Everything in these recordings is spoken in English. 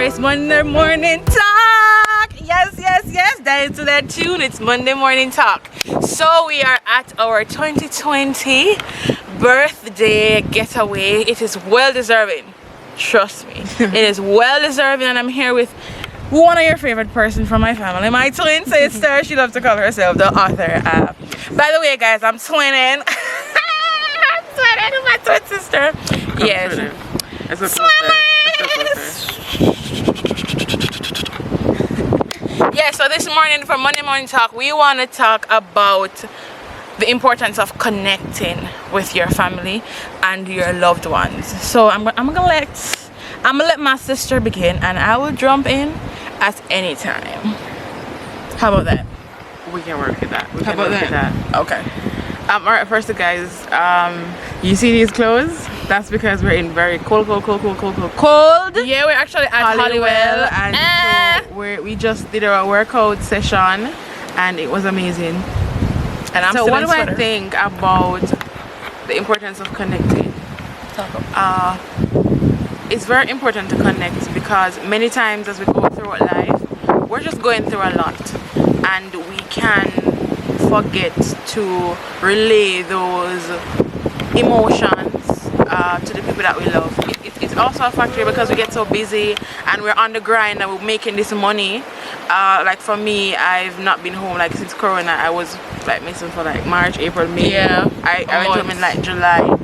it's Monday morning talk. Yes, that is to that tune. It's Monday morning talk. So we are at our 2020 birthday getaway. It is well deserving. Trust me, it is well deserving, and I'm here with one of your favorite person from my family, my twin sister. She loves to call herself the author. By the way, guys, I'm twinning. I'm twinning with my twin sister. Yes. Yeah, so this morning for Monday Morning Talk, we want to talk about the importance of connecting with your family and your loved ones. So I'm gonna let my sister begin, and I will jump in at any time. How about that? We can work with that. How about that? Okay. Alright, first you see these clothes? That's because we're in very cold. Yeah, we're actually at Holywell, and so we just did our workout session, and it was amazing. And I'm so still what in do I sweater. think about the importance of connecting? It's very important to connect, because many times as we go through life, we're just going through a lot, and we can forget to relay those emotions to the people that we love. It's also a factor because we get so busy and we're on the grind and we're making this money. Like for me, I've not been home like since Corona. I was like missing for like March, April, May. Yeah, I went home in like July.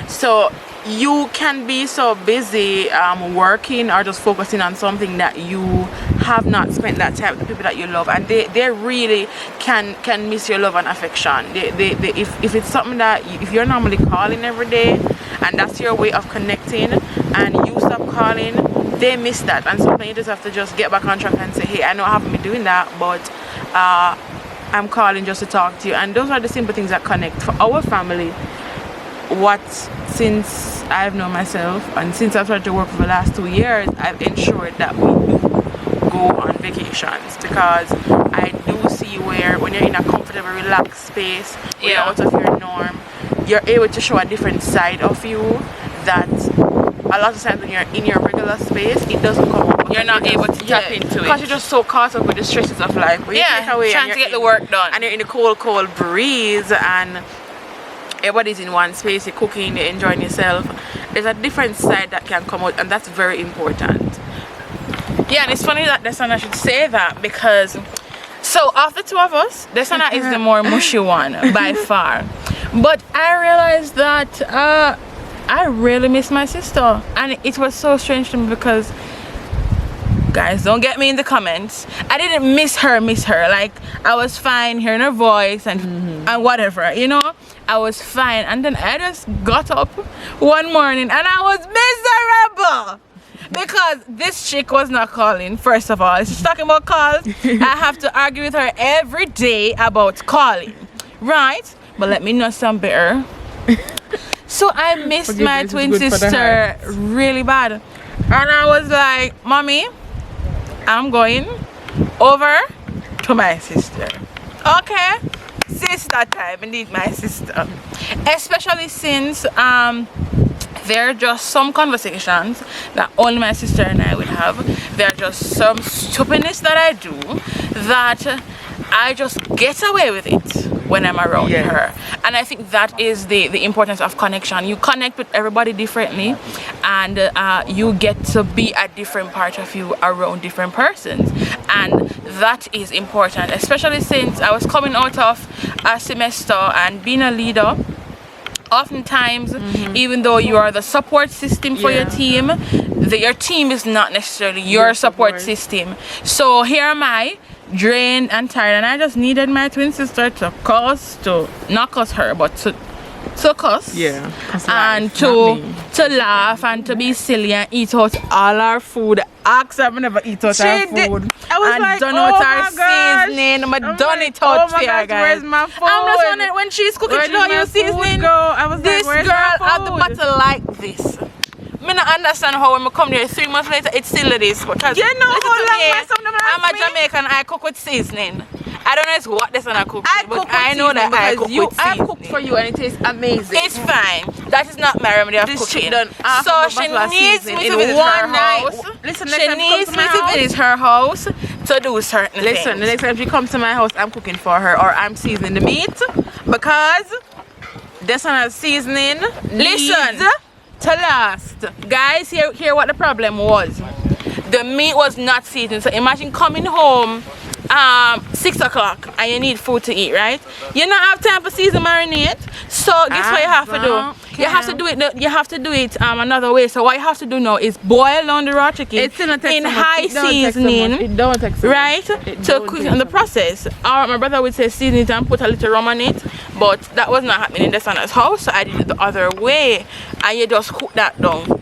So you can be so busy working or just focusing on something that you have not spent that time with the people that you love, and they really can miss your love and affection. If it's something that if you're normally calling every day and that's your way of connecting, and you stop calling, they miss that, and sometimes you just have to just get back on track and say, hey, I know I haven't been doing that, but I'm calling just to talk to you. And those are the simple things that connect. For our family, since I've known myself and since I've started to work for the last 2 years, I've ensured that we do go on vacations, because I do see where when you're in a comfortable, relaxed space, when you're out of your norm, you're able to show a different side of you that a lot of times when you're in your regular space, it doesn't come up. You're not able to tap into it because you're just so caught up with the stresses of life. But trying to get the work done, and you're in the cold breeze, and everybody's in one space, you're cooking, you're enjoying yourself. There's a different side that can come out, and that's very important. Yeah, and it's funny that Desana should say that, because so of the two of us, Desana is the more mushy one by far. But I realized that I really miss my sister, and it was so strange to me because, guys, don't get me in the comments, I didn't miss her. Like, I was fine hearing her voice and whatever, you know, I was fine. And then I just got up one morning and I was miserable because this chick was not calling. First of all, she's talking about calls. I have to argue with her every day about calling, right? But let me know some better. So I missed my twin sister really bad, and I was like, Mommy, I'm going over to my sister. Okay, sister time. I need my sister, especially since there are just some conversations that only my sister and I would have. There are just some stupidness that I do that I just get away with it when I'm around her. And I think that is the importance of connection. You connect with everybody differently, and you get to be a different part of you around different persons, and that is important, especially since I was coming out of a semester and being a leader. Oftentimes, even though you are the support system for your team, your team is not necessarily your support system. So here am I, drained and tired, and I just needed my twin sister to not cuss her, but to cuss, and to laugh and to be silly and eat out all our food. I've never eat out our food. I was like, done out our seasoning. I'm done it out here, guys. Where's my food? I'm just wondering, when she's cooking, she don't use seasoning. I was this like, girl have the butter like this. I don't understand how when I come there 3 months later it's still this, because you know how long I'm a Jamaican, I cook with seasoning. I don't know it's what this and I cook, I but cook I know that I cook with I seasoning. cook for you and it tastes amazing. It's fine. That is not my remedy of This cooking. chick done half So of a she bottle of needs me seasoning to in visit one her night. house. Listen, She needs me to visit her house to do certain Listen, things. the next time she comes to my house, I'm cooking for her or I'm seasoning the meat because this one has seasoning. Listen. Needs to last. Guys, hear what the problem was. The meat was not seasoned. So imagine coming home 6 o'clock and you need food to eat, right? You don't have time for season marinade. So guess what you have to do? You have to do it. You have to do it another way. So what you have to do now is boil down the raw chicken in high seasoning, It don't take so much. right? To quicken the process. Or my brother would say season it and put a little rum on it, but that was not happening in the son's house. So I did it the other way, and you just cook that down.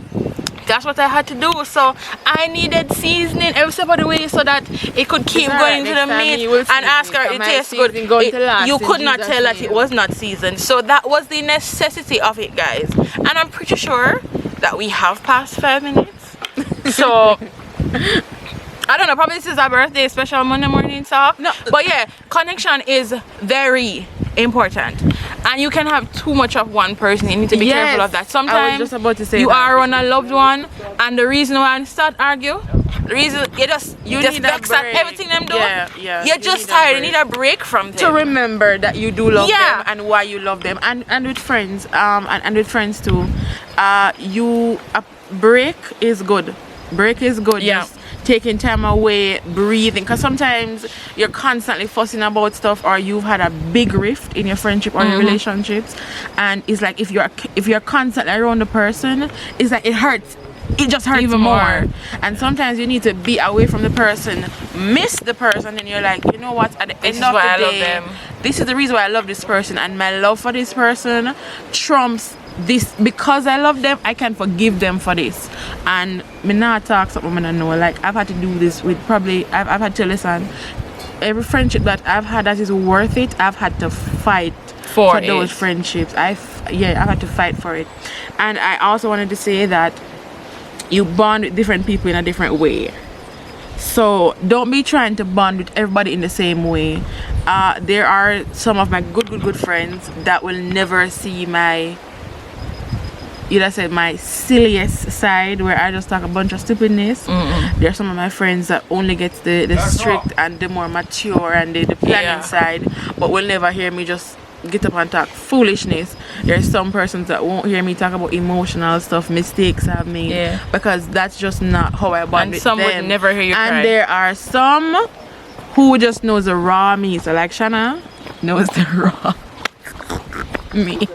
That's what I had to do. So I needed seasoning every step of the way so that it could keep going into the meat and ask her it tastes good. You could not tell that it was not seasoned. So that was the necessity of it, guys. And I'm pretty sure that we have passed 5 minutes. So I don't know, probably this is our birthday special Monday morning talk. No, but yeah, connection is very important, and you can have too much of one person. You need to be careful of that. Sometimes I was just about to say you that. are on a loved one, and the reason why you start argue, the reason you just need vex a at break. everything them do. Yeah. You're just tired. You need a break from them. To remember that you do love Yeah. them and why you love them, and with friends, and with friends too. Break is good. Break is good. Yeah. Just taking time away, breathing, because sometimes you're constantly fussing about stuff, or you've had a big rift in your friendship or your relationships, and it's like if you're constantly around the person, it's like it hurts. It just hurts Even more. more. And sometimes you need to be away from the person, miss the person, and you're like, you know what, at the This end is of why I the love day, them. this is the reason why I love this person, and my love for this person trumps this. Because I love them, I can forgive them for this. And me not talk something I know, like I've had to do this with probably I've had to listen. Every friendship that I've had that is worth it, I've had to fight for those friendships. I've had to fight for it. And I also wanted to say that you bond with different people in a different way. So don't be trying to bond with everybody in the same way. There are some of my good friends that will never see my, my silliest side, where I just talk a bunch of stupidness. There are some of my friends that only get the strict and the more mature and the planning side, but will never hear me just get up and talk foolishness. There's some persons that won't hear me talk about emotional stuff, mistakes I've made, because that's just not how I bond with them. And some would never hear you cry. And there are some who just knows the raw me. So like Shanna knows the raw me.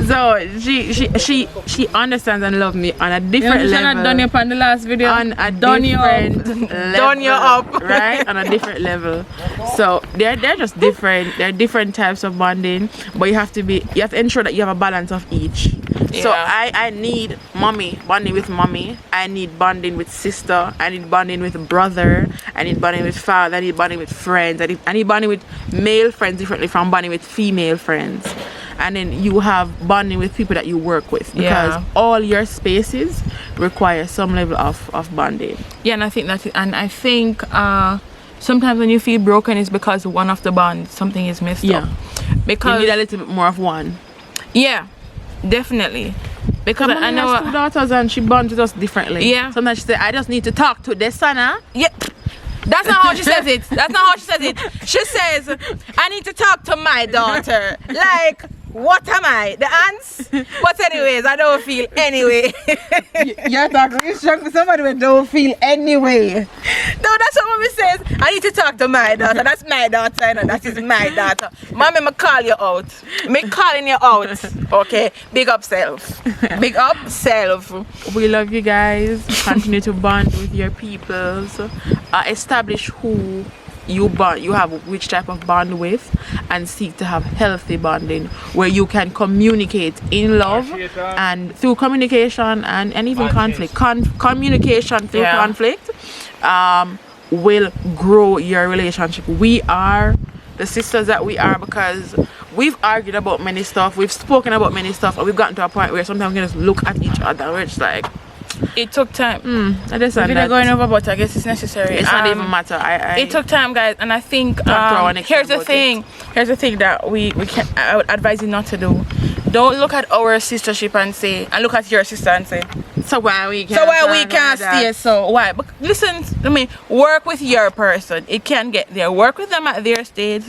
So she understands and loves me on a different level. Done you up on the last video. On a Done you different up. level, Done you up. right? On a different level. So they're just different. They're different types of bonding, but you have to ensure that you have a balance of each. So I need mommy bonding with mommy. I need bonding with sister. I need bonding with brother. I need bonding with father. I need bonding with friends. I need bonding with male friends differently from bonding with female friends. And then you have bonding with people that you work with, because all your spaces require some level of bonding. Yeah, and I think sometimes when you feel broken, it's because one of the bonds, something is messed up. Because you need a little bit more of one. Yeah, definitely. Because I know has 2 daughters and she bonds with us differently. Yeah. Sometimes she say, I just need to talk to Desana. Yeah. That's not how she says it. That's not how she says it. She says, I need to talk to my daughter. Like, what am I? The ants? But anyways, I don't feel anyway. You're talking strong for somebody who don't feel anyway. No, that's what mommy says. I need to talk to my daughter. That's my daughter, and that is my daughter. Mommy, me call you out. Me calling you out. Okay? Big up self. Big up self. We love you guys. Continue to bond with your peoples. Establish who you have which type of bond with, and seek to have healthy bonding where you can communicate in love, and through communication and even conflict. Communication through conflict will grow your relationship. We are the sisters that we are because we've argued about many stuff, we've spoken about many stuff, and we've gotten to a point where sometimes we can just look at each other and we're just like, it took time. I just We're really going over, but I guess it's necessary. It's not even matter. It took time, guys, and I think here's the thing. Here's the thing that I would advise you not to do. Don't look at our sistership and look at your sister and say, so why we can't stay. So why? But listen, I mean, work with your person. It can get there. Work with them at their stage.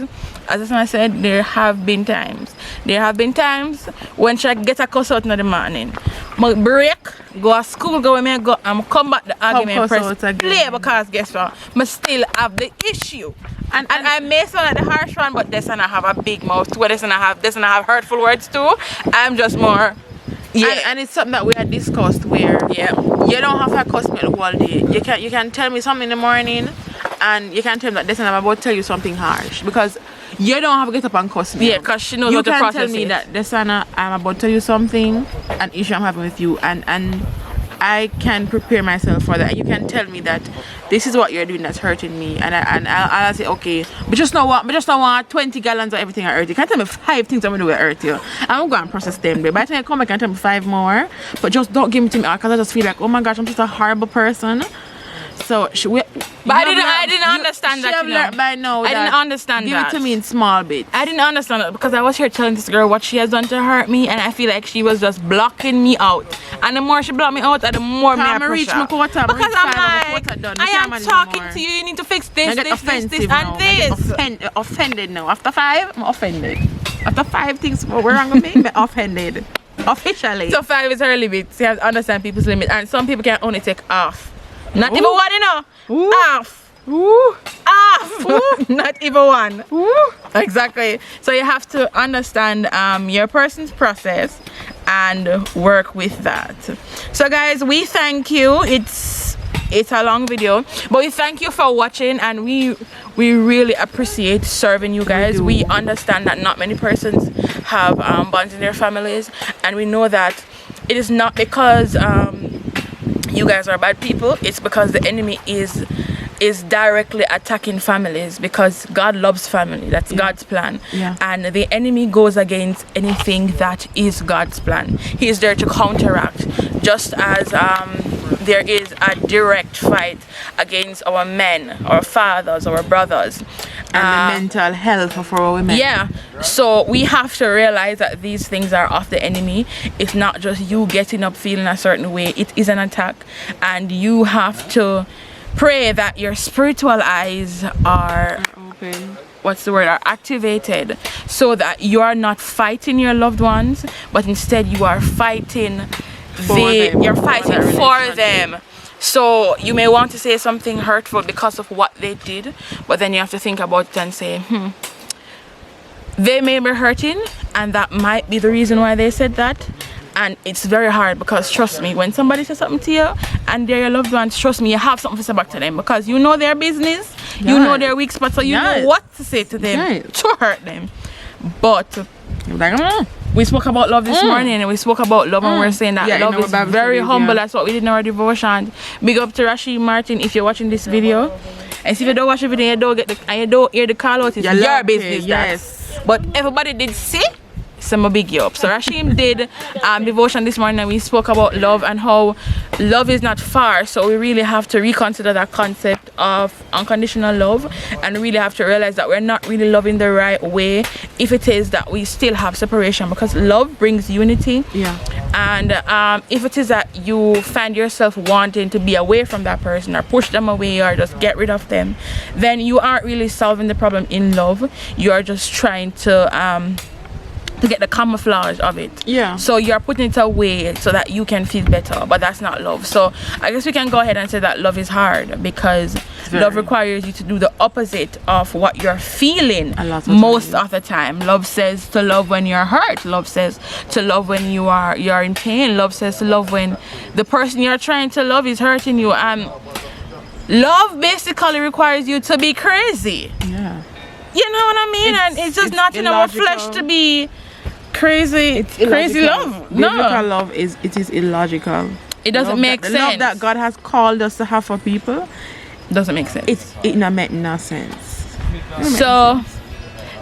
As I said, there have been times when she get a cuss out in the morning. But break, go to school, go and go and come back the argument press play, because guess what? I still have the issue. And I may sound like the harsh one, but this and I have a big mouth too. This and I have hurtful words too. I'm just more. Yeah, and it's something that we had discussed where you don't have to cuss me the whole day. You can tell me something in the morning, and you can tell me that this and I'm about to tell you something harsh, because you don't have to get up and cuss me. Yeah, because she knows how to process it. You can tell me that this and I'm about to tell you something, an issue I'm having with you, and I can prepare myself for that. You can tell me that this is what you're doing that's hurting me, and I'll say okay, but just know what, 20 gallons of everything I hurt you. You can't tell me 5 things I'm gonna do to hurt you. I'm gonna process them. But by the time I come back and tell me 5 more, but just don't give me to me, because I just feel like, oh my gosh, I'm just a horrible person. So I didn't understand that. By now, I didn't understand give that. Give it to me in small bits. I didn't understand that because I was here telling this girl what she has done to hurt me, and I feel like she was just blocking me out. And the more she blocked me out, the more me I reach my quota. Because I'm like, I am talking to you. You need to fix this, this, and this. Offended now. After 5, I'm offended. After 5 things we're wrong with me, I'm offended. Officially. So 5 is her limit. So you have to understand people's limit, and some people can only take half. Not even one, you know. Ooh. Half. Ooh. Half. Ooh. Not even one. Ooh. Exactly. So you have to understand your person's process and work with that. So guys, we thank you. It's a long video, but we thank you for watching, and we really appreciate serving you guys. We understand that not many persons have bonds in their families, and we know that it is not because you guys are bad people. It's because the enemy is directly attacking families, because God loves family. That's God's plan. And the enemy goes against anything that is God's plan. He is there to counteract, just as there is a direct fight against our men, our fathers, our brothers, and the mental health of our women. Yeah, so we have to realize that these things are of the enemy. It's not just you getting up feeling a certain way. It is an attack, and you have to pray that your spiritual eyes are open. Are activated, so that you are not fighting your loved ones, but instead you are fighting for them. So you may want to say something hurtful because of what they did, but then you have to think about it and say, they may be hurting, and that might be the reason why they said that. And it's very hard, because trust me, when somebody says something to you and they're your loved ones, trust me, you have something to say back to them, because you know their business, you know their weak spots, so you know what to say to them to hurt them. But we spoke about love this morning, and we spoke about love, and we're saying that love is very humble. That's what we did in our devotion. Big up to Rashid Martin if you're watching this video. And if you don't watch the video, you don't hear the call out, it's your business. Yes. But everybody did see. Some big you up. So Rashim did devotion this morning, and we spoke about love and how love is not far. So we really have to reconsider that concept of unconditional love, and really have to realize that we're not really loving the right way if it is that we still have separation, because love brings unity. And if it is that you find yourself wanting to be away from that person, or push them away, or just get rid of them, then you aren't really solving the problem in love. You are just trying to get the camouflage of it. So you're putting it away so that you can feel better, but that's not love. So I guess we can go ahead and say that love is hard, because love requires you to do the opposite of what you're feeling most of the time. Love says to love when you're hurt. Love says to love when you're in pain. Love says to love when the person you're trying to love is hurting you. And love basically requires you to be crazy. You know what I mean? And it's just not in our flesh to be crazy. Crazy love. Biblical love is illogical. It doesn't make sense. The love that God has called us to have for people doesn't make sense. It not make no sense. So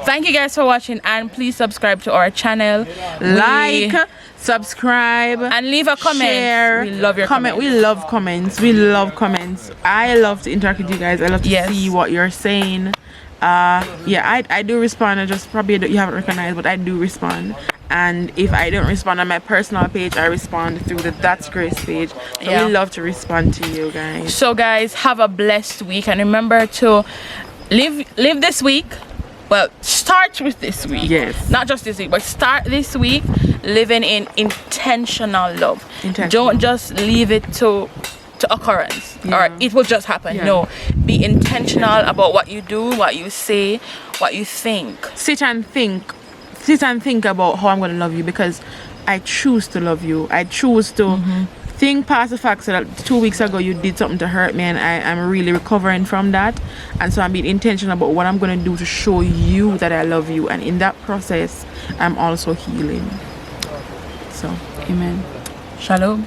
Thank you guys for watching, and please subscribe to our channel. Like, subscribe, and leave a comment. Share. We love your comment. comments. We love comments. We love comments. I love to interact with you guys. I love to see what you're saying. Yeah, I do respond. I just probably you haven't recognized, but I do respond. And if I don't respond on my personal page, I respond through the That's Grace page. So we love to respond to you guys. So guys, have a blessed week, and remember to live this week. Well, start with this week. Yes. Not just this week, but start this week living in intentional love. Don't just leave it to occurrence, or it will just happen. No, be intentional about what you do, what you say, what you think. Sit and think about how I'm going to love you, because I choose to love you. I choose to think past the fact that 2 weeks ago you did something to hurt me, and I'm really recovering from that. And so I'm being intentional about what I'm going to do to show you that I love you, and in that process I'm also healing. So amen. Shalom.